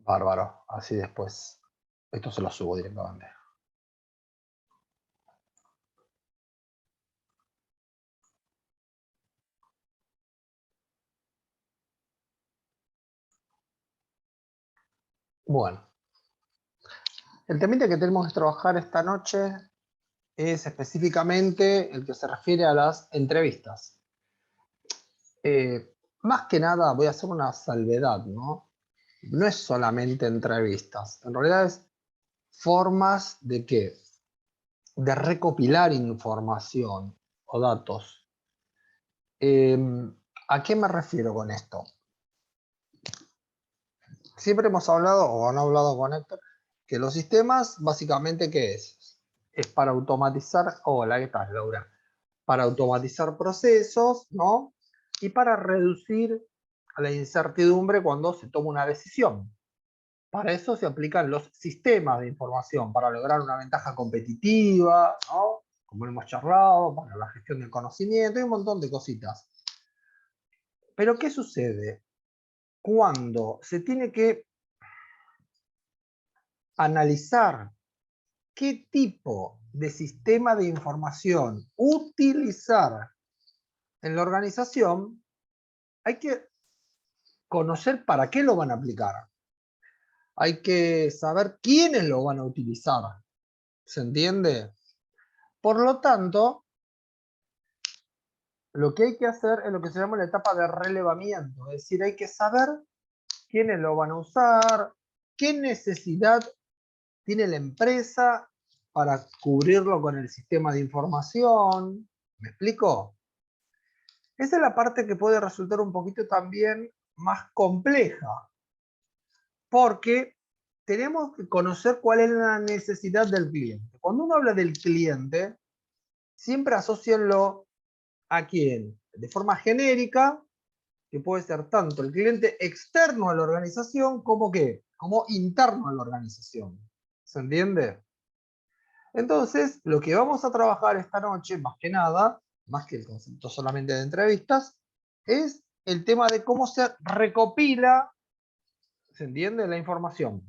Bárbaro. Así después. Esto se lo subo directamente. Bueno. El temita que tenemos que trabajar esta noche es específicamente el que se refiere a las entrevistas. Más que nada voy a hacer una salvedad, ¿no? No es solamente entrevistas, en realidad es formas de qué, de recopilar información o datos. ¿A qué me refiero con esto? Siempre hemos hablado, o han hablado con Héctor, que los sistemas, básicamente, ¿qué es? Es para automatizar, hola, ¿qué tal, Laura? Para automatizar procesos, ¿no? Y para reducir la incertidumbre cuando se toma una decisión. Para eso se aplican los sistemas de información, para lograr una ventaja competitiva, ¿no? Como hemos charlado, para la gestión del conocimiento y un montón de cositas. Pero ¿qué sucede cuando se tiene que analizar qué tipo de sistema de información utilizar en la organización? Hay que conocer para qué lo van a aplicar. Hay que saber quiénes lo van a utilizar. ¿Se entiende? Por lo tanto, lo que hay que hacer es lo que se llama la etapa de relevamiento. Es decir, hay que saber quiénes lo van a usar, qué necesidad tiene la empresa para cubrirlo con el sistema de información. ¿Me explico? Esa es la parte que puede resultar un poquito también más compleja, porque tenemos que conocer cuál es la necesidad del cliente. Cuando uno habla del cliente, siempre asócienlo a quién, de forma genérica, que puede ser tanto el cliente externo a la organización como ¿qué? Como interno a la organización. ¿Se entiende? Entonces, lo que vamos a trabajar esta noche, más que nada, más que el concepto solamente de entrevistas, es el tema de cómo se recopila, ¿se entiende?, la información.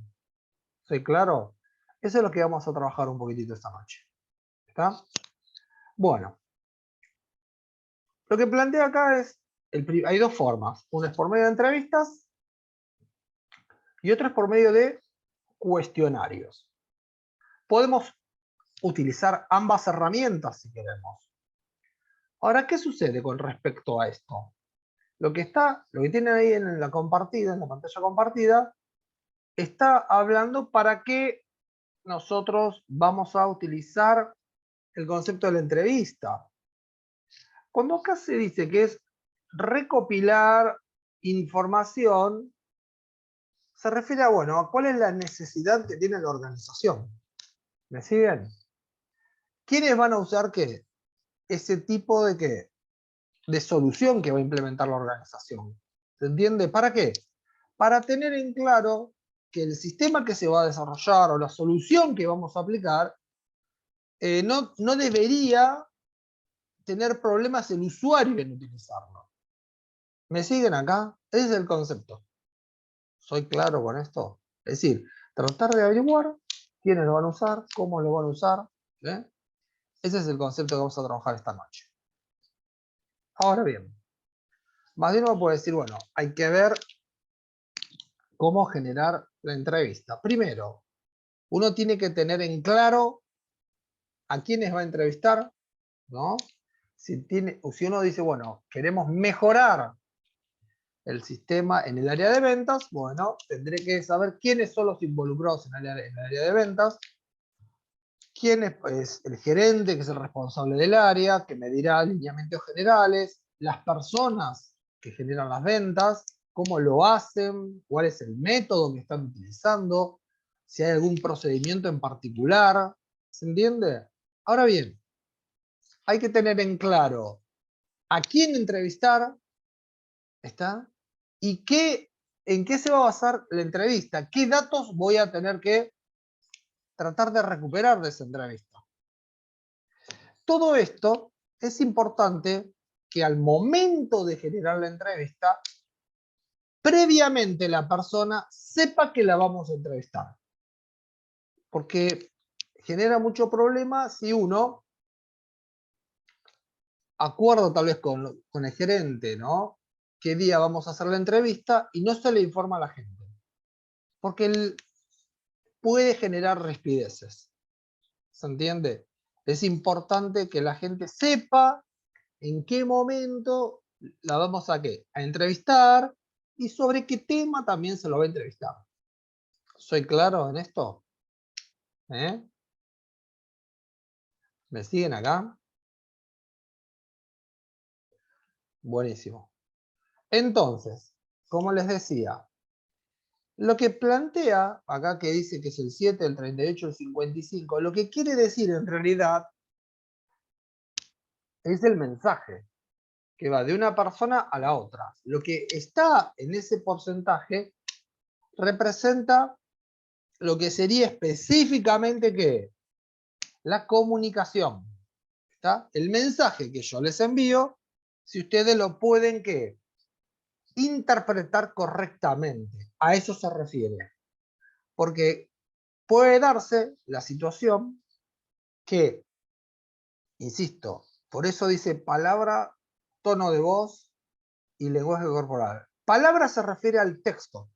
¿Soy claro? Eso es lo que vamos a trabajar un poquitito esta noche. ¿Está? Bueno, lo que planteo acá es, hay dos formas. Una es por medio de entrevistas y otra es por medio de cuestionarios. Podemos utilizar ambas herramientas si queremos. Ahora, ¿qué sucede con respecto a esto? Lo que tiene ahí en la compartida, en la pantalla compartida, está hablando para qué nosotros vamos a utilizar el concepto de la entrevista. Cuando acá se dice que es recopilar información, se refiere a, bueno, a cuál es la necesidad que tiene la organización. ¿Me siguen? ¿Quiénes van a usar qué? Ese tipo de qué? De solución que va a implementar la organización. ¿Se entiende? ¿Para qué? Para tener en claro que el sistema que se va a desarrollar o la solución que vamos a aplicar no debería tener problemas el usuario en utilizarlo. ¿Me siguen acá? Ese es el concepto. ¿Soy claro con esto? Es decir, tratar de averiguar quiénes lo van a usar, cómo lo van a usar. ¿Eh? Ese es el concepto que vamos a trabajar esta noche. Ahora bien, más de uno puede decir, bueno, hay que ver cómo generar la entrevista. Primero, uno tiene que tener en claro a quiénes va a entrevistar, ¿no? Si uno dice, bueno, queremos mejorar el sistema en el área de ventas, bueno, tendré que saber quiénes son los involucrados en el área de ventas, quién es el gerente, que es el responsable del área, que me dirá lineamientos generales, las personas que generan las ventas, cómo lo hacen, cuál es el método que están utilizando, si hay algún procedimiento en particular, ¿se entiende? Ahora bien, hay que tener en claro a quién entrevistar, ¿está? Y en qué se va a basar la entrevista, qué datos voy a tener que tratar de recuperar de esa entrevista. Todo esto es importante que al momento de generar la entrevista previamente la persona sepa que la vamos a entrevistar. Porque genera mucho problema si uno acuerda tal vez con el gerente, ¿no? Qué día vamos a hacer la entrevista y no se le informa a la gente. Porque él puede generar rispideces. ¿Se entiende? Es importante que la gente sepa en qué momento la vamos a entrevistar y sobre qué tema también se lo va a entrevistar. ¿Soy claro en esto? ¿Eh? ¿Me siguen acá? Buenísimo. Entonces, como les decía, lo que plantea acá que dice que es el 7, el 38, el 55, lo que quiere decir en realidad es el mensaje que va de una persona a la otra. Lo que está en ese porcentaje representa lo que sería específicamente ¿qué? La comunicación. ¿Está? El mensaje que yo les envío, si ustedes lo pueden ¿qué? Interpretar correctamente. A eso se refiere. Porque puede darse la situación que, insisto, por eso dice palabra, tono de voz y lenguaje corporal. Palabra se refiere al texto.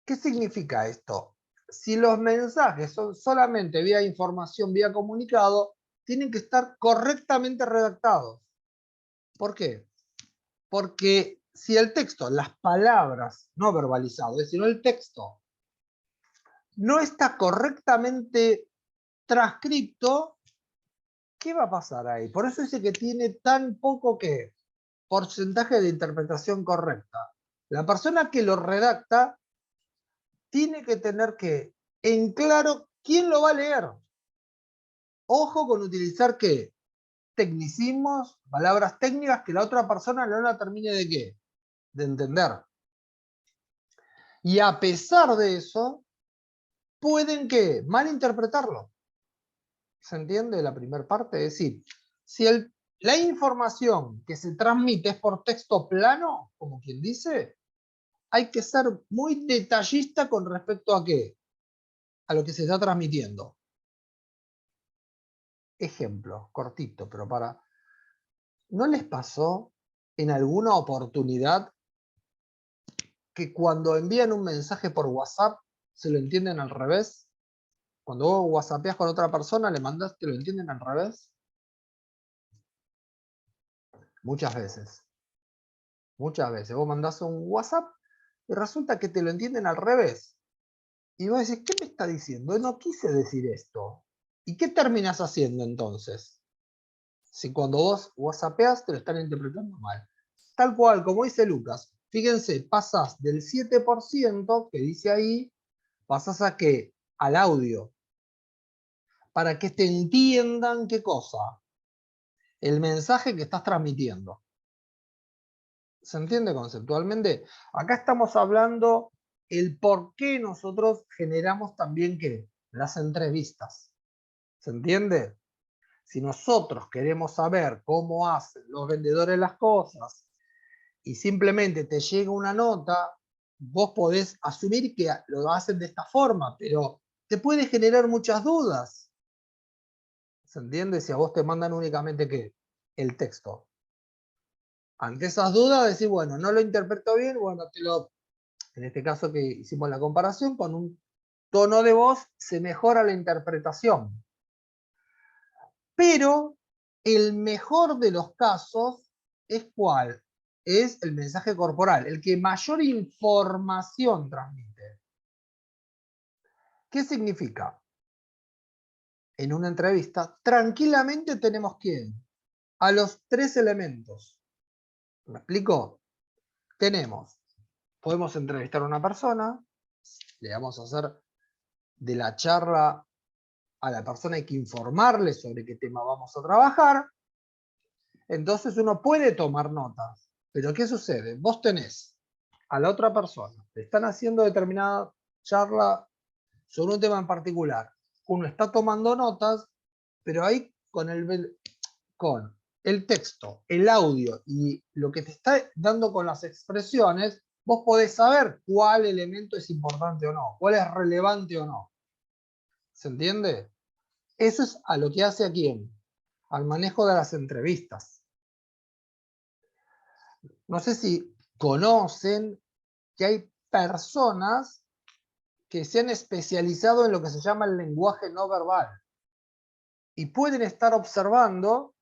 ¿Qué significa esto? Si los mensajes son solamente vía información, vía comunicado, tienen que estar correctamente redactados. ¿Por qué? Porque si el texto, las palabras no verbalizadas, es decir, el texto no está correctamente transcripto, ¿qué va a pasar ahí? Por eso dice que tiene tan poco que porcentaje de interpretación correcta. La persona que lo redacta tiene que tener que en claro quién lo va a leer. Ojo con utilizar ¿qué? Tecnicismos, palabras técnicas que la otra persona no la termine de ¿qué? De entender. Y a pesar de eso, pueden ¿qué? Malinterpretarlo. ¿Se entiende la primera parte? Es decir, si la información que se transmite es por texto plano, como quien dice, hay que ser muy detallista con respecto a ¿qué? A lo que se está transmitiendo. Ejemplo, cortito, pero para... ¿No les pasó en alguna oportunidad que cuando envían un mensaje por WhatsApp se lo entienden al revés? Cuando vos whatsappeás con otra persona, le mandás, ¿te lo entienden al revés? Muchas veces. Muchas veces. Vos mandás un WhatsApp y resulta que te lo entienden al revés. Y vos decís, ¿qué me está diciendo? No quise decir esto. ¿Y qué terminas haciendo entonces? Si cuando vos whatsappeás te lo están interpretando mal. Tal cual, como dice Lucas. Fíjense, pasás del 7% que dice ahí, pasás a ¿qué? Al audio. Para que te entiendan qué cosa. El mensaje que estás transmitiendo. ¿Se entiende conceptualmente? Acá estamos hablando el por qué nosotros generamos también ¿qué? Las entrevistas. ¿Se entiende? Si nosotros queremos saber cómo hacen los vendedores las cosas y simplemente te llega una nota, vos podés asumir que lo hacen de esta forma, pero te puede generar muchas dudas. ¿Se entiende? Si a vos te mandan únicamente ¿qué? El texto. Ante esas dudas, decís, bueno, no lo interpreto bien, bueno, en este caso que hicimos la comparación, con un tono de voz se mejora la interpretación. Pero el mejor de los casos es ¿cuál? Es el mensaje corporal, el que mayor información transmite. ¿Qué significa? En una entrevista, tranquilamente tenemos ¿quién? A los 3 elementos. ¿Me explico? Podemos entrevistar a una persona, le vamos a hacer de la charla a la persona, hay que informarle sobre qué tema vamos a trabajar. Entonces uno puede tomar notas. Pero ¿qué sucede? Vos tenés a la otra persona, le están haciendo determinada charla sobre un tema en particular. Uno está tomando notas, pero ahí con el texto, el audio y lo que te está dando con las expresiones, vos podés saber cuál elemento es importante o no, cuál es relevante o no. ¿Se entiende? Eso es a lo que hace a quién, al manejo de las entrevistas. No sé si conocen que hay personas que se han especializado en lo que se llama el lenguaje no verbal y pueden estar observando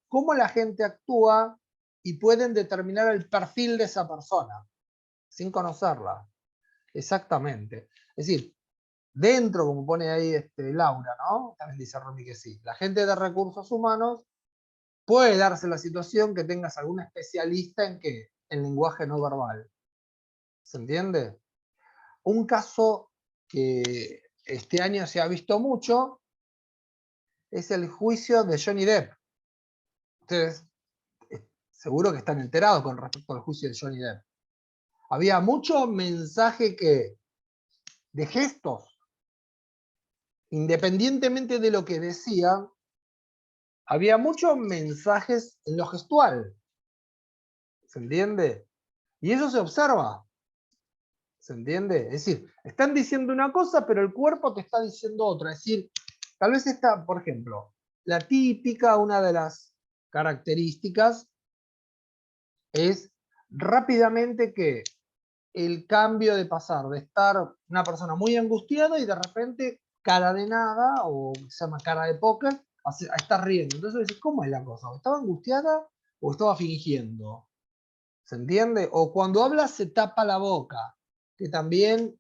cómo la gente actúa y pueden determinar el perfil de esa persona sin conocerla. Exactamente. Es decir, dentro, como pone ahí Laura, ¿no? También dice Romy que sí. La gente de recursos humanos puede darse la situación que tengas algún especialista en qué, en lenguaje no verbal. ¿Se entiende? Un caso que este año se ha visto mucho es el juicio de Johnny Depp. Ustedes seguro que están enterados con respecto al juicio de Johnny Depp. Había mucho mensaje de gestos, independientemente de lo que decían, había muchos mensajes en lo gestual. ¿Se entiende? Y eso se observa. ¿Se entiende? Es decir, están diciendo una cosa, pero el cuerpo te está diciendo otra. Es decir, tal vez está, por ejemplo, la típica, una de las características es rápidamente que el cambio de pasar de estar una persona muy angustiada y de repente cara de nada, o se llama cara de póker, a estar riendo. Entonces decís, ¿cómo es la cosa? ¿O estaba angustiada o estaba fingiendo? ¿Se entiende? O cuando habla se tapa la boca, que también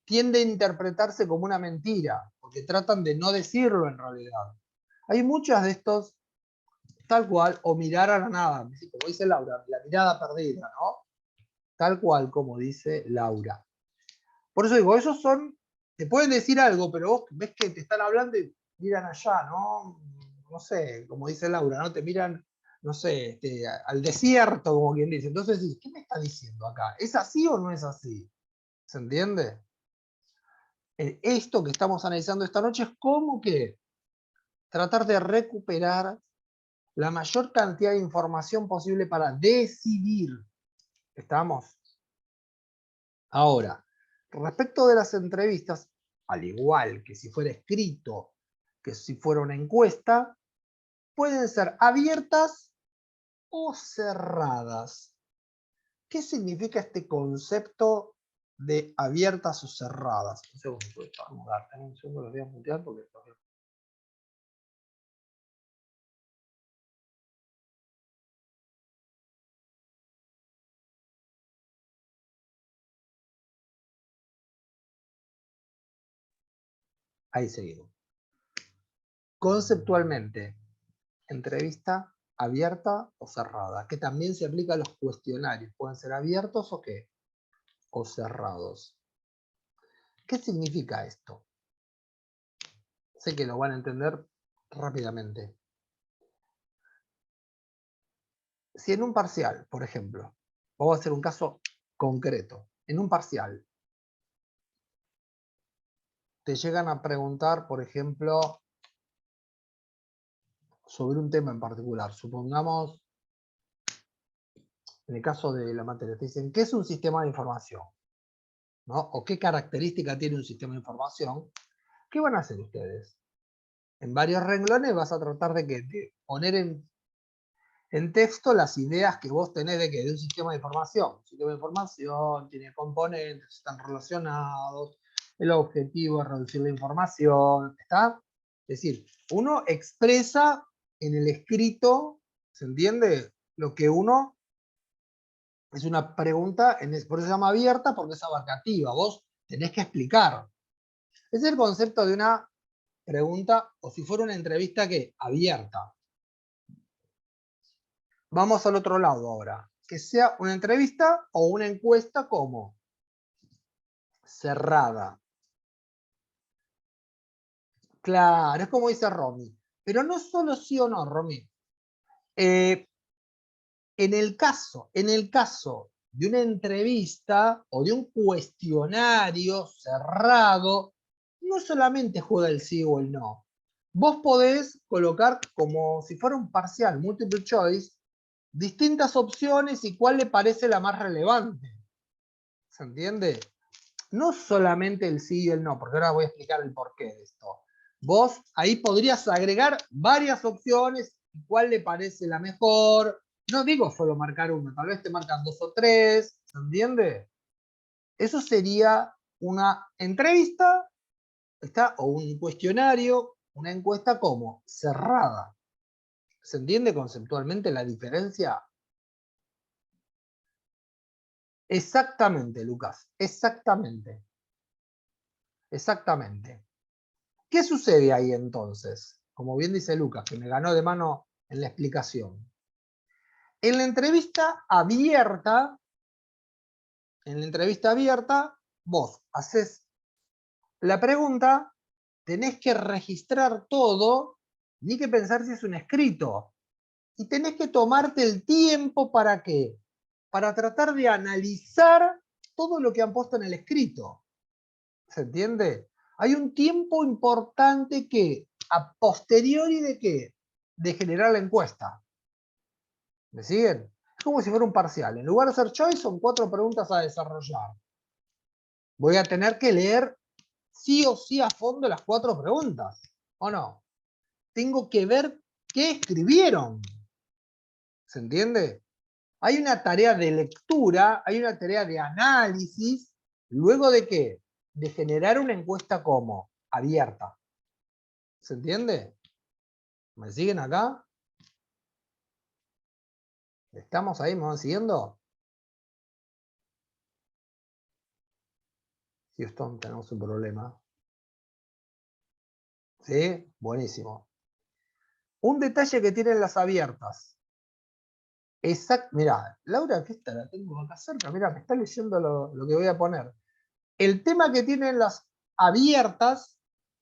tiende a interpretarse como una mentira, porque tratan de no decirlo en realidad. Hay muchas de estos, tal cual, o mirar a la nada, como dice Laura, la mirada perdida, ¿no? Tal cual como dice Laura. Por eso digo, esos son, te pueden decir algo, pero vos ves que te están hablando y miran allá, ¿no? No sé, como dice Laura, ¿no? Te miran, no sé, al desierto, como quien dice. Entonces, ¿qué me está diciendo acá? ¿Es así o no es así? ¿Se entiende? Esto que estamos analizando esta noche es cómo que tratar de recuperar la mayor cantidad de información posible para decidir. ¿Estamos? Ahora, respecto de las entrevistas, al igual que si fuera escrito, que si fuera una encuesta, pueden ser abiertas o cerradas. ¿Qué significa este concepto de abiertas o cerradas? Un segundo, un segundo, lo voy a mutear porque... Ahí seguimos. Conceptualmente, entrevista abierta o cerrada, que también se aplica a los cuestionarios. Pueden ser abiertos o qué, o cerrados. ¿Qué significa esto? Sé que lo van a entender rápidamente. Si en un parcial, por ejemplo, vamos a hacer un caso concreto, en un parcial, te llegan a preguntar, por ejemplo, sobre un tema en particular. Supongamos, en el caso de la materia, te dicen, ¿qué es un sistema de información? ¿No? ¿O qué característica tiene un sistema de información? ¿Qué van a hacer ustedes? En varios renglones vas a tratar de poner en texto las ideas que vos tenés de un sistema de información. Un sistema de información tiene componentes, están relacionados, el objetivo es reducir la información, ¿está? Es decir, uno expresa en el escrito, ¿se entiende? Lo que uno, es una pregunta, por eso se llama abierta, porque es abarcativa, vos tenés que explicar. Es el concepto de una pregunta, o si fuera una entrevista que abierta. Vamos al otro lado ahora. Que sea una entrevista o una encuesta como cerrada. Claro, es como dice Romy. Pero no solo sí o no, Romy. En el caso de una entrevista o de un cuestionario cerrado, no solamente juega el sí o el no. Vos podés colocar como si fuera un parcial, multiple choice, distintas opciones y cuál le parece la más relevante. ¿Se entiende? No solamente el sí y el no, porque ahora voy a explicar el porqué de esto. Vos ahí podrías agregar varias opciones y cuál le parece la mejor. No digo solo marcar uno, tal vez te marcan 2 o 3, ¿se entiende? Eso sería una entrevista, o un cuestionario, una encuesta como cerrada. ¿Se entiende conceptualmente la diferencia? Exactamente, Lucas, exactamente. Exactamente. ¿Qué sucede ahí entonces? Como bien dice Lucas, que me ganó de mano en la explicación. En la entrevista abierta, vos haces la pregunta, tenés que registrar todo, ni que pensar si es un escrito. Y tenés que tomarte el tiempo ¿para qué? Para tratar de analizar todo lo que han puesto en el escrito. ¿Se entiende? Hay un tiempo importante que, a posteriori de qué, de generar la encuesta. ¿Me siguen? Es como si fuera un parcial. En lugar de hacer choice, son 4 preguntas a desarrollar. Voy a tener que leer sí o sí a fondo las 4 preguntas. ¿O no? Tengo que ver qué escribieron. ¿Se entiende? Hay una tarea de lectura, hay una tarea de análisis, luego de qué? De generar una encuesta como abierta. ¿Se entiende? ¿Me siguen acá? ¿Estamos ahí? ¿Me van siguiendo? Houston, tenemos un problema. ¿Sí? Buenísimo. Un detalle que tienen las abiertas. Mirá, Laura, que esta la tengo acá cerca. Mirá, me está leyendo lo que voy a poner. El tema que tienen las abiertas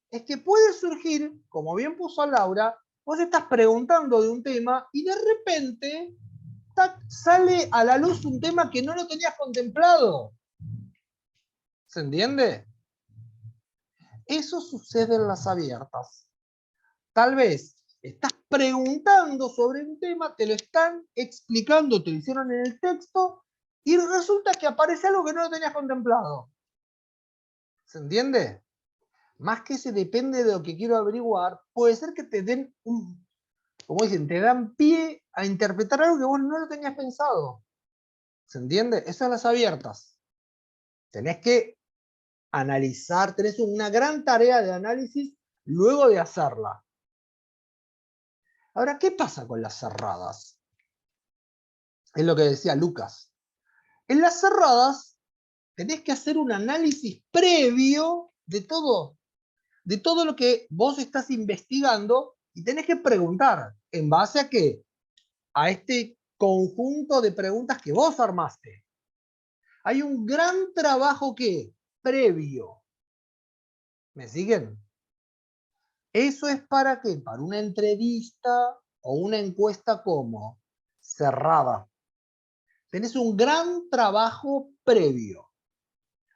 es que puede surgir, como bien puso Laura, vos estás preguntando de un tema y de repente sale a la luz un tema que no lo tenías contemplado. ¿Se entiende? Eso sucede en las abiertas. Tal vez estás preguntando sobre un tema, te lo están explicando, te lo hicieron en el texto, y resulta que aparece algo que no lo tenías contemplado. ¿Se entiende? Más que ese depende de lo que quiero averiguar, puede ser que te den como dicen, te dan pie a interpretar algo que vos no lo tenías pensado. ¿Se entiende? Eso en las abiertas. Tenés que analizar, tenés una gran tarea de análisis luego de hacerla. Ahora, ¿qué pasa con las cerradas? Es lo que decía Lucas. En las cerradas tenés que hacer un análisis previo de todo lo que vos estás investigando y tenés que preguntar, ¿en base a qué? A este conjunto de preguntas que vos armaste. Hay un gran trabajo que previo. ¿Me siguen? ¿Eso es para qué? Para una entrevista o una encuesta como cerrada. Tenés un gran trabajo previo.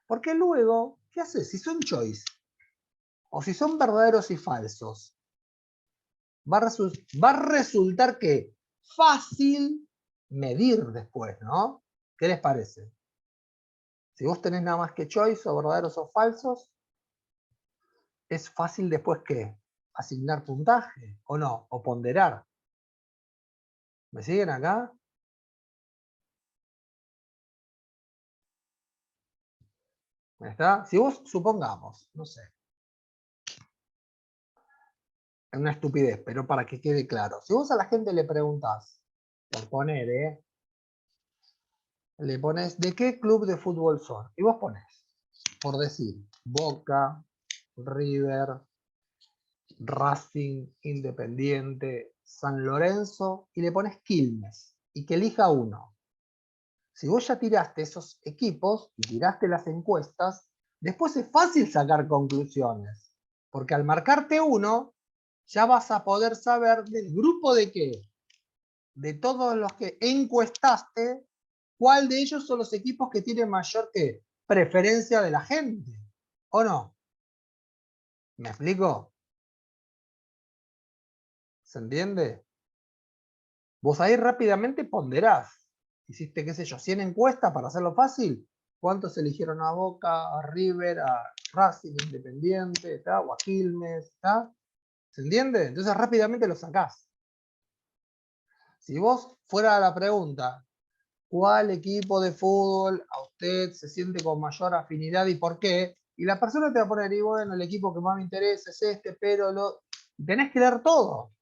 Porque luego, ¿qué haces? Si son choice o si son verdaderos y falsos, va a resultar que fácil medir después, ¿no? ¿Qué les parece? Si vos tenés nada más que choice o verdaderos o falsos, es fácil después que asignar puntaje o no, o ponderar. ¿Me siguen acá? ¿Está? Si vos, supongamos, no sé, es una estupidez, pero para que quede claro, si vos a la gente le preguntás, por poner, le pones, ¿de qué club de fútbol son? Y vos pones, por decir, Boca, River, Racing, Independiente, San Lorenzo, y le pones Quilmes, y que elija uno. Si vos ya tiraste esos equipos y tiraste las encuestas, después es fácil sacar conclusiones. Porque al marcarte uno, ya vas a poder saber del grupo de qué, de todos los que encuestaste, cuál de ellos son los equipos que tienen mayor preferencia de la gente. ¿O no? ¿Me explico? ¿Se entiende? Vos ahí rápidamente ponderás. Hiciste, qué sé yo, 100 encuestas para hacerlo fácil. ¿Cuántos eligieron a Boca, a River, a Racing, Independiente, ¿tá? O a Quilmes? ¿Tá? ¿Se entiende? Entonces rápidamente lo sacás. Si vos fuera la pregunta, ¿cuál equipo de fútbol a usted se siente con mayor afinidad y por qué? Y la persona te va a poner, y bueno, el equipo que más me interesa es este, pero tenés que leer todo.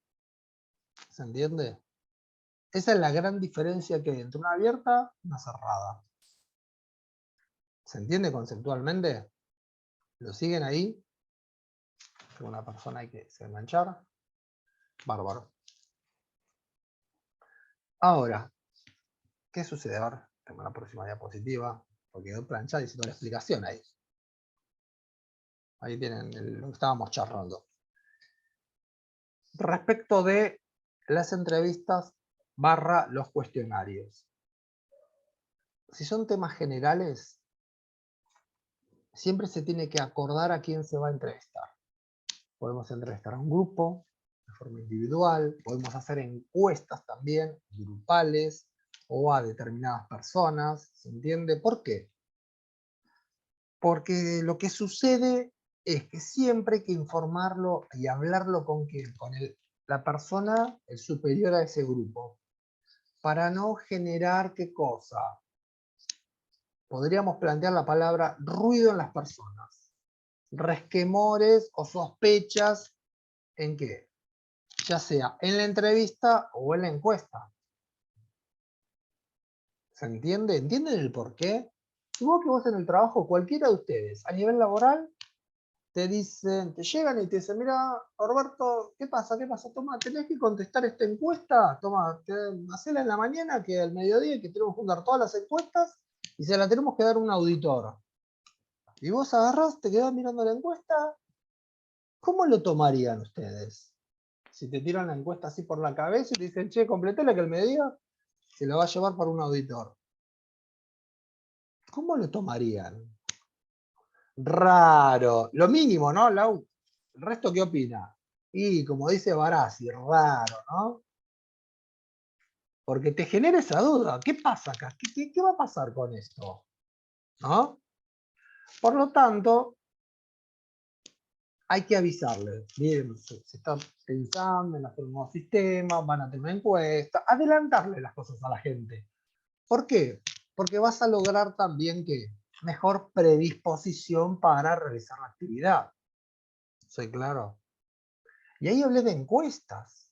¿Se entiende? Esa es la gran diferencia que hay entre una abierta y una cerrada. ¿Se entiende conceptualmente? ¿Lo siguen ahí? Una persona hay que se enganchar. Bárbaro. Ahora, ¿qué sucede? Ahora, tengo la próxima diapositiva, porque quedó planchada y hice toda la explicación ahí. Ahí tienen lo que estábamos charlando. Respecto de las entrevistas / los cuestionarios. Si son temas generales, siempre se tiene que acordar a quién se va a entrevistar. Podemos entrevistar a un grupo, de forma individual, podemos hacer encuestas también, grupales, o a determinadas personas, ¿se entiende? ¿Por qué? Porque lo que sucede es que siempre hay que informarlo y hablarlo con quién, con la persona, el superior a ese grupo, para no generar qué cosa. Podríamos plantear la palabra ruido en las personas, resquemores o sospechas en qué, ya sea en la entrevista o en la encuesta. ¿Se entiende? ¿Entienden el porqué? Supongo que vos en el trabajo, cualquiera de ustedes, a nivel laboral, te dicen, te llegan y te dicen, mira, Roberto, ¿qué pasa? ¿Qué pasa? Toma, tenés que contestar esta encuesta, toma, hacela en la mañana, que al mediodía, que tenemos que juntar todas las encuestas y se la tenemos que dar a un auditor. Y vos agarrás, te quedás mirando la encuesta, ¿cómo lo tomarían ustedes? Si te tiran la encuesta así por la cabeza y te dicen, che, completela que al mediodía se la va a llevar para un auditor. ¿Cómo lo tomarían? Raro. Lo mínimo, ¿no, Lau? ¿El resto qué opina? Y como dice Barassi, raro, ¿no? Porque te genera esa duda. ¿Qué pasa acá? ¿Qué va a pasar con esto? ¿No? Por lo tanto, hay que avisarles. Miren, se está pensando en hacer un nuevo sistema, van a tener una encuesta, adelantarle las cosas a la gente. ¿Por qué? Porque vas a lograr también que mejor predisposición para realizar la actividad. ¿Soy claro? Y ahí hablé de encuestas.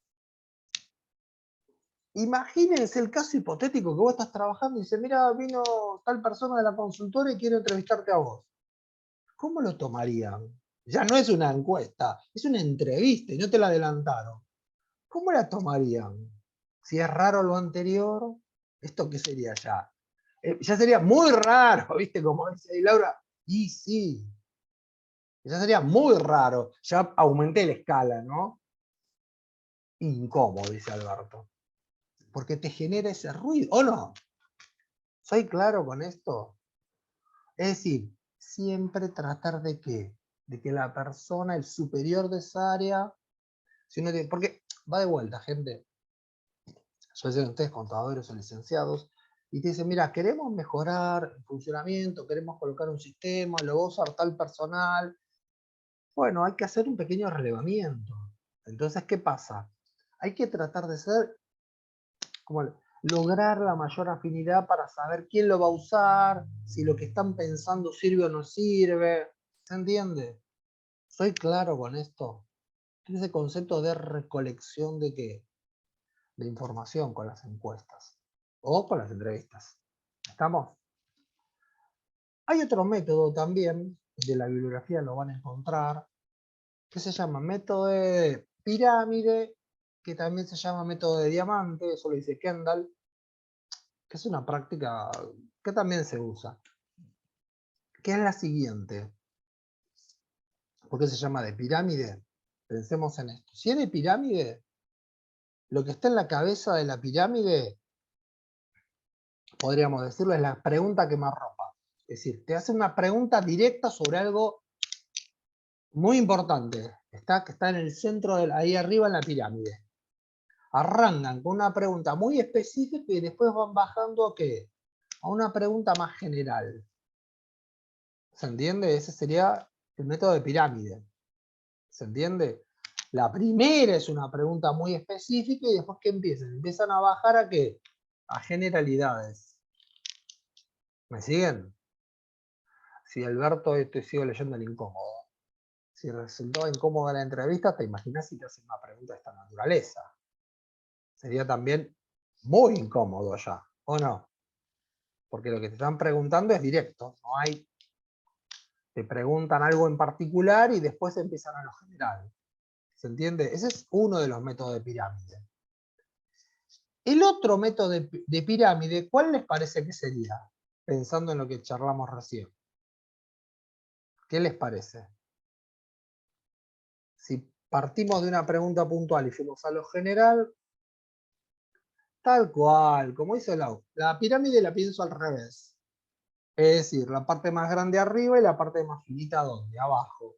Imagínense el caso hipotético que vos estás trabajando y dices, mira, vino tal persona de la consultora y quiero entrevistarte a vos. ¿Cómo lo tomarían? Ya no es una encuesta, es una entrevista y no te la adelantaron. ¿Cómo la tomarían? Si es raro lo anterior, ¿esto qué sería ya? Ya sería muy raro, ¿viste? Como dice ahí Laura. Y sí, ya sería muy raro. Ya aumenté la escala, ¿no? Incómodo, dice Alberto. Porque te genera ese ruido, ¿o no? ¿Soy claro con esto? Es decir, siempre tratar de qué? De que la persona, el superior de esa área, si uno tiene, porque va de vuelta, gente. Yo sé que ustedes contadores o licenciados, y te dicen, mira, queremos mejorar el funcionamiento, queremos colocar un sistema, lo va a usar tal personal. Bueno, hay que hacer un pequeño relevamiento. Entonces, ¿qué pasa? Hay que tratar de ser como lograr la mayor afinidad para saber quién lo va a usar, si lo que están pensando sirve o no sirve. ¿Se entiende? ¿Soy claro con esto? Ese concepto de recolección de qué? De información con las encuestas o con las entrevistas. ¿Estamos? Hay otro método también, de la bibliografía lo van a encontrar, que se llama método de pirámide, que también se llama método de diamante, eso lo dice Kendall, que es una práctica que también se usa, que es la siguiente. ¿Por qué se llama de pirámide? Pensemos en esto. Si es de pirámide, lo que está en la cabeza de la pirámide, podríamos decirlo, es la pregunta que más ropa. Es decir, te hace una pregunta directa sobre algo muy importante, que está en el centro, ahí arriba en la pirámide. Arrancan con una pregunta muy específica y después van bajando ¿a qué? A una pregunta más general. ¿Se entiende? Ese sería el método de pirámide. ¿Se entiende? La primera es una pregunta muy específica y después ¿qué empiezan? Empiezan a bajar ¿a qué? A generalidades. ¿Me siguen? Si Alberto, te sigo leyendo el incómodo. Si resultó incómoda la entrevista, te imaginas si te hacen una pregunta de esta naturaleza. Sería también muy incómodo ya, ¿o no? Porque lo que te están preguntando es directo, no hay... Te preguntan algo en particular y después empiezan a lo general. ¿Se entiende? Ese es uno de los métodos de pirámide. El otro método de pirámide, ¿cuál les parece que sería? Pensando en lo que charlamos recién. ¿Qué les parece? Si partimos de una pregunta puntual y fuimos a lo general, tal cual, como hizo Lau. La pirámide la pienso al revés. Es decir, la parte más grande arriba y la parte más finita ¿dónde? Abajo.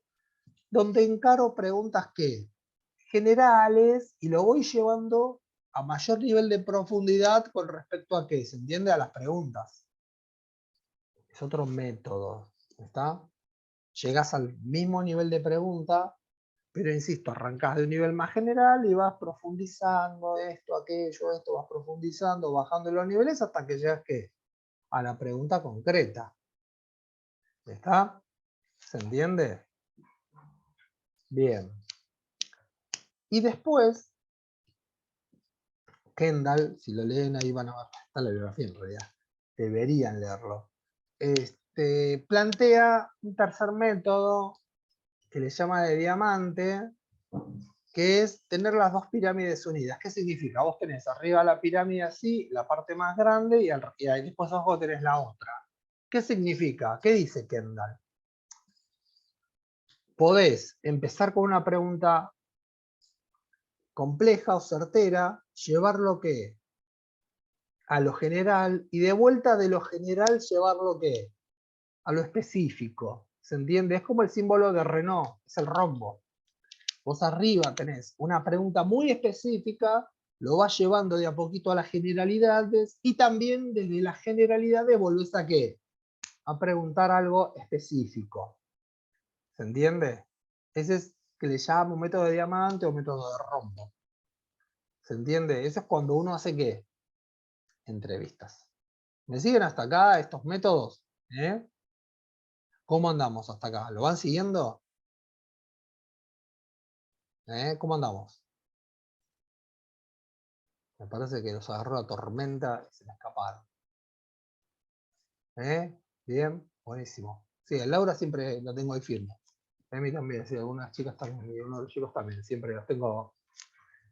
Donde encaro preguntas que generales y lo voy llevando a mayor nivel de profundidad con respecto a qué, ¿se entiende? A las preguntas. Es otro método, ¿está? Llegas al mismo nivel de pregunta, pero insisto, arrancás de un nivel más general y vas profundizando esto, aquello, esto, vas profundizando, bajando los niveles hasta que llegas ¿qué? A la pregunta concreta. ¿Está? ¿Se entiende? Bien. Y después, Kendall, si lo leen ahí van a ver, está la bibliografía en realidad, deberían leerlo. Plantea un tercer método que le llama de diamante, que es tener las dos pirámides unidas. ¿Qué significa? Vos tenés arriba la pirámide así, la parte más grande, y ahí después abajo tenés la otra. ¿Qué significa? ¿Qué dice Kendall? Podés empezar con una pregunta compleja o certera, llevarlo ¿qué? A lo general, y de vuelta de lo general llevarlo ¿qué? A lo específico. ¿Se entiende? Es como el símbolo de Renault, es el rombo. Vos arriba tenés una pregunta muy específica, lo vas llevando de a poquito a las generalidades, y también desde las generalidades volvés a ¿qué? A preguntar algo específico. ¿Se entiende? Ese es que le llamo método de diamante o método de rombo. ¿Se entiende? Eso es cuando uno hace ¿qué? Entrevistas. ¿Me siguen hasta acá estos métodos? ¿Eh? ¿Cómo andamos hasta acá? ¿Lo van siguiendo? ¿Cómo andamos? Me parece que los agarró la tormenta y se me escaparon. Bien, buenísimo. Sí, el Laura siempre lo tengo ahí firme. A mí también, sí, algunas chicas también, y uno de los chicos también, siempre los tengo.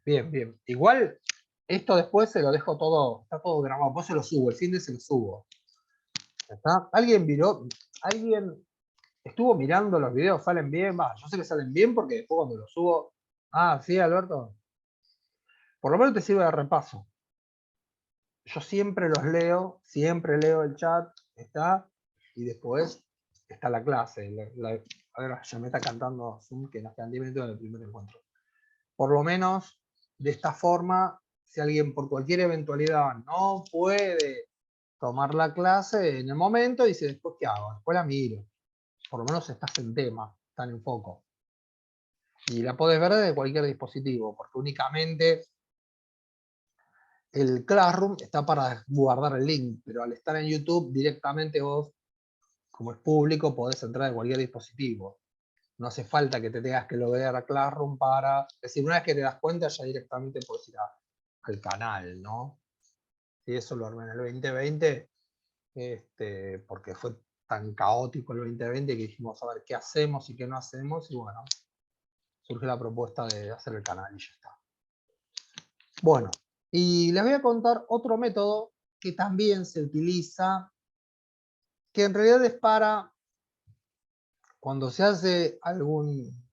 Bien, bien. Igual, esto después se lo dejo todo, está todo grabado. Después se lo subo, el fin de se lo subo. ¿Está? ¿Alguien miró? ¿Alguien estuvo mirando los videos? ¿Salen bien? Va, yo sé que salen bien porque después cuando los subo. Ah, sí, Alberto. Por lo menos te sirve de repaso. Yo siempre leo el chat, está, y después está la clase. Ahora ya me está cantando Zoom que nos quedan 10 minutos del primer encuentro. Por lo menos, de esta forma, si alguien por cualquier eventualidad no puede tomar la clase en el momento, dice, después ¿qué hago? Después la miro. Por lo menos estás en tema, están en foco. Y la podés ver desde cualquier dispositivo, porque únicamente el Classroom está para guardar el link, pero al estar en YouTube directamente vos, como es público, podés entrar de cualquier dispositivo. No hace falta que te tengas que loguear a Classroom para... Es decir, una vez que te das cuenta ya directamente podés ir al canal, ¿no? Y eso lo armé en el 2020, porque fue tan caótico el 2020 que dijimos a ver qué hacemos y qué no hacemos, y bueno, surge la propuesta de hacer el canal y ya está. Bueno, y les voy a contar otro método que también se utiliza, que en realidad es para cuando se hace algún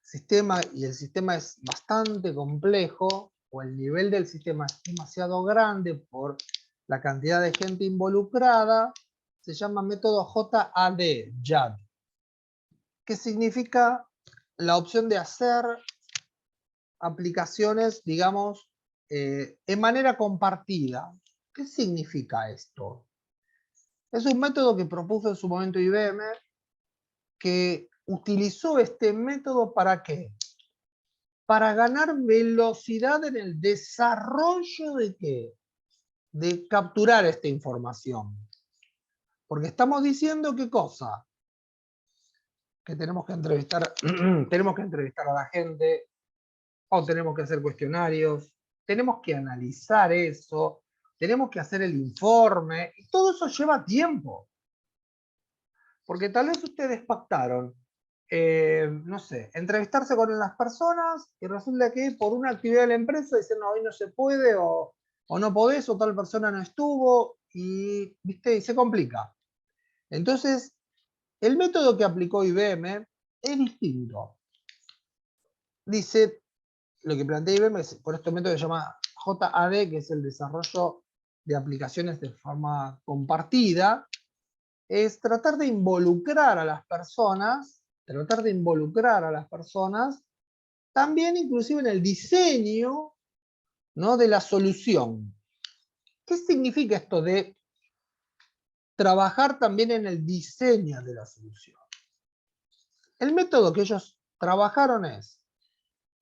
sistema y el sistema es bastante complejo o el nivel del sistema es demasiado grande por la cantidad de gente involucrada, se llama método JAD, JAD, que significa la opción de hacer aplicaciones, digamos, en manera compartida. ¿Qué significa esto? Es un método que propuso en su momento IBM, que utilizó este método ¿para qué? Para ganar velocidad en el desarrollo de ¿qué? De capturar esta información. Porque estamos diciendo ¿qué cosa? Que tenemos que entrevistar, tenemos que entrevistar a la gente, o tenemos que hacer cuestionarios, tenemos que analizar eso, tenemos que hacer el informe, y todo eso lleva tiempo. Porque tal vez ustedes pactaron, no sé, entrevistarse con las personas y resulta que por una actividad de la empresa dicen, no, hoy no se puede, o no podés, o tal persona no estuvo, y, ¿viste? Y se complica. Entonces, el método que aplicó IBM es distinto. Dice, lo que plantea IBM es, por este método que se llama JAD, que es el desarrollo de aplicaciones de forma compartida, es tratar de involucrar a las personas, también inclusive en el diseño, ¿no? De la solución. ¿Qué significa esto de trabajar también en el diseño de la solución? El método que ellos trabajaron es,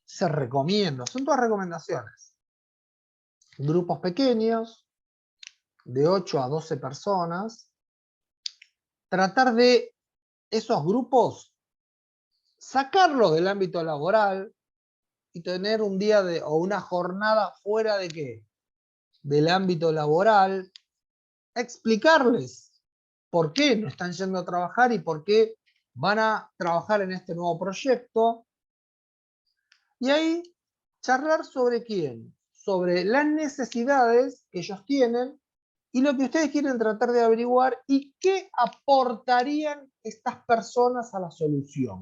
se recomienda, son todas recomendaciones, grupos pequeños, de 8 a 12 personas, tratar de esos grupos sacarlos del ámbito laboral y tener un día o una jornada fuera de ¿qué? Del ámbito laboral, explicarles por qué no están yendo a trabajar y por qué van a trabajar en este nuevo proyecto. Y ahí charlar sobre quién, sobre las necesidades que ellos tienen y lo que ustedes quieren tratar de averiguar y qué aportarían estas personas a la solución.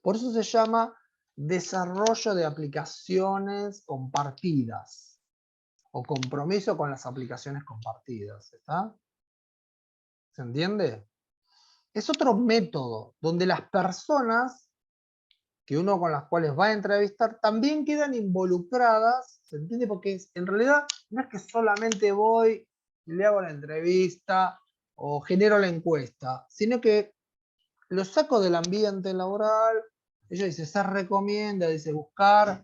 Por eso se llama desarrollo de aplicaciones compartidas o compromiso con las aplicaciones compartidas. ¿Está? ¿Se entiende? Es otro método donde las personas que uno con las cuales va a entrevistar también quedan involucradas, ¿se entiende? Porque en realidad no es que solamente voy y le hago la entrevista o genero la encuesta, sino que lo saco del ambiente laboral. Ella dice, se recomienda, dice, buscar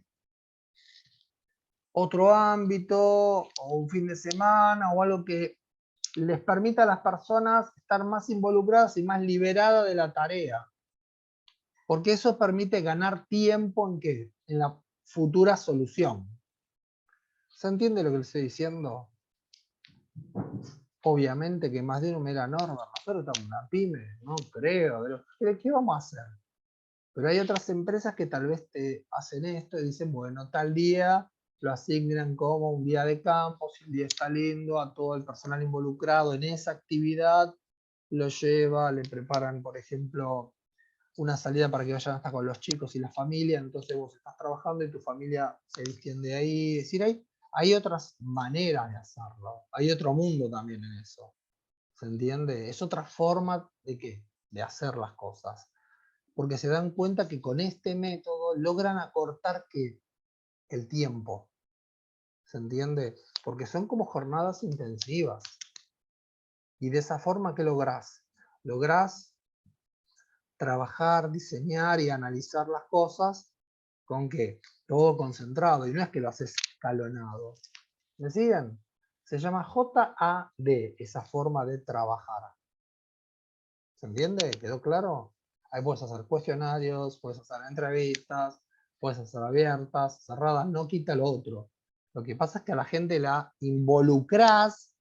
otro ámbito o un fin de semana o algo que les permita a las personas estar más involucradas y más liberadas de la tarea. Porque eso permite ganar tiempo ¿en qué? En la futura solución. ¿Se entiende lo que le estoy diciendo? Obviamente que más de uno me dirá, Norma, nosotros estamos en una pyme, no creo, pero ¿qué vamos a hacer? Pero hay otras empresas que tal vez te hacen esto y dicen, bueno, tal día lo asignan como un día de campo, si el día está lindo, a todo el personal involucrado en esa actividad, lo lleva, le preparan, por ejemplo, una salida para que vayan hasta con los chicos y la familia, entonces vos estás trabajando y tu familia se distiende ahí. Es decir, hay otras maneras de hacerlo, hay otro mundo también en eso. ¿Se entiende? Es otra forma de ¿qué? De hacer las cosas. Porque se dan cuenta que con este método logran acortar ¿qué? El tiempo. ¿Se entiende? Porque son como jornadas intensivas. Y de esa forma, ¿qué lográs? Lográs trabajar, diseñar y analizar las cosas con ¿qué? Todo concentrado. Y no es que lo haces escalonado. ¿Me siguen? Se llama JAD, esa forma de trabajar. ¿Se entiende? ¿Quedó claro? Ahí puedes hacer cuestionarios, puedes hacer entrevistas, puedes hacer abiertas, cerradas, no quita lo otro. Lo que pasa es que a la gente la involucras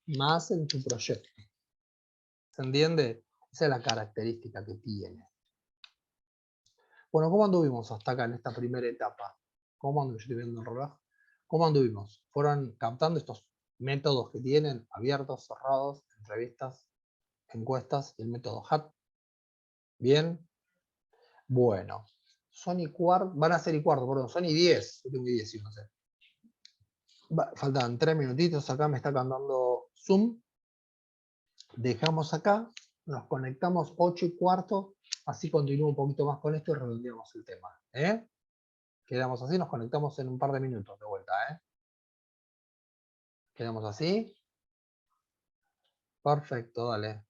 más en tu proyecto. ¿Se entiende? Esa es la característica que tiene. Bueno, ¿cómo anduvimos hasta acá en esta primera etapa? ¿Cómo anduvimos? Yo estoy viendo el reloj. ¿Cómo anduvimos? ¿Fueron captando estos métodos que tienen, abiertos, cerrados, entrevistas, encuestas y el método HAT? ¿Bien? Bueno, son y cuarto, van a ser y cuarto, perdón, son y 10. Yo tengo 10, no sé. Faltan 3 minutitos, acá me está cantando Zoom. Dejamos acá, nos conectamos 8 y cuarto, así continúo un poquito más con esto y redondeamos el tema. Quedamos así, nos conectamos en un par de minutos de vuelta, ¿eh? Quedamos así. Perfecto, dale.